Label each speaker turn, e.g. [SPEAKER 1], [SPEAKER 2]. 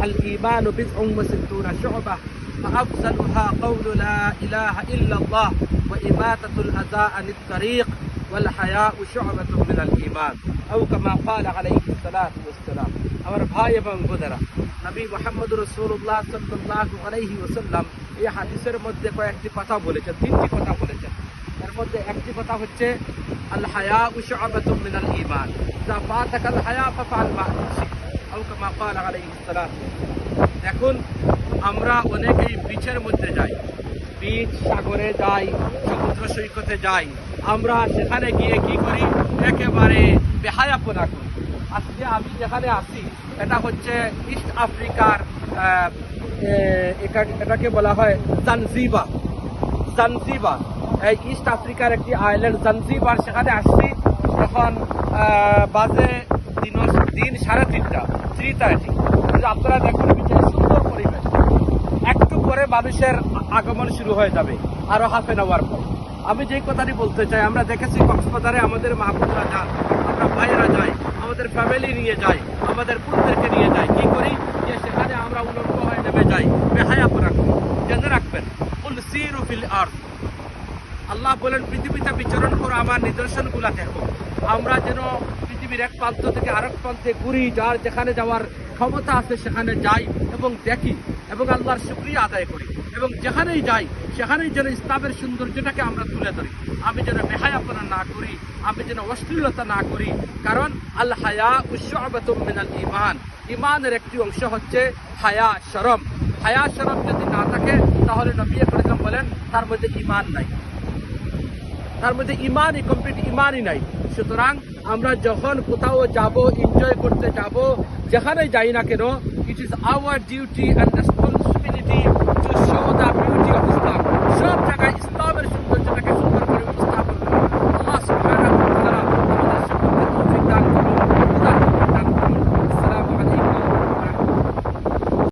[SPEAKER 1] আল ঈমানু বিদউন ওয়া সিত্তুনা শু'বা فأفضلها قول لا إله إلا الله وإماتة الأذى عن الطريق والحياء شعبة من الإيمان أو كما قال عليه الصلاة والسلام আমার ভাই এবং বোনেরা নবী মুহাম্মদ রাসূলুল্লাহ সাল্লাল্লাহু আলাইহি ওয়াসাল্লাম এই হাদিসের মধ্যে কয়েকটি কথা বলেছেন, তিনটি কথা বলেছেন। এর মধ্যে একটি কথা হচ্ছে আল হায়া শু'বাতুম মিনাল ঈমান, যা ফাতাকাল হায়া ফাফআল মা তুসিক আও কামা ক্বাল আলাইহিস সালাম। দেখুন, আমরা অনেকেই বিচের মধ্যে যাই, বিচ, সাগরে যাই, সমুদ্র সৈকতে যাই। আমরা সেখানে গিয়ে কি করি? একেবারে বেহায়াপনা করি। আজকে আমি যেখানে আছি এটা হচ্ছে ইস্ট আফ্রিকার, এটাকে বলা হয় জানজিবার। এই ইস্ট আফ্রিকার একটি আইল্যান্ড জানজিবার। সেখানে আসছি এখন বাজে দিন 3:30। আপনারা দেখুন বিচের সুন্দর পরিবেশ। একটু পরে মানুষের আগমন শুরু হয়ে যাবে, আরো হাফ এন আওয়ার পর। আমি যে কথাটি বলতে চাই, আমরা দেখেছি কক্সবাজারে আমাদের মা বোনরা যান, আমরা ভাইয়েরা যাই, আমাদের ফ্যামিলি নিয়ে যাই, আমাদের বোনদেরকে নিয়ে যাই। কি করি? যে সেখানে আমরা উলঙ্গ হয়ে নেমে যাই, বেহায়াপনা করি। জেনে রাখবেন, কুল সিরু ফিল আরদ, আল্লাহ বলেন পৃথিবীতে বিচরণ করো, আমার নিদর্শনগুলা দেখো। আমরা যেন পৃথিবীর এক প্রান্ত থেকে আরেক প্রান্তে ঘুরি, যার যেখানে যাওয়ার ক্ষমতা আছে সেখানে যাই এবং দেখি এবং আল্লাহর শুকরিয়া আদায় করি, এবং যেখানেই যাই সেখানেই যেন ইসলামের সৌন্দর্যটাকে আমরা তুলে ধরি। আমি যেন বেহায়াপনা না করি, আমি যেন অশ্লীলতা না করি। কারণ আল হায়া শু'বাতুম মিনাল ঈমান, ঈমানের একটি অংশ হচ্ছে হায়া, শরম। হায়া শরম যদি না থাকে তাহলে নবী আকরাম বলেন তার মধ্যে ঈমান নাই, তার মধ্যে ইমানই কমপ্লিট, ইমানই নাই। সুতরাং আমরা যখন কোথাও যাব, এনজয় করতে যাব, যেখানে যাই না কেন, it is our duty and responsibility to show the beauty of Islam. সব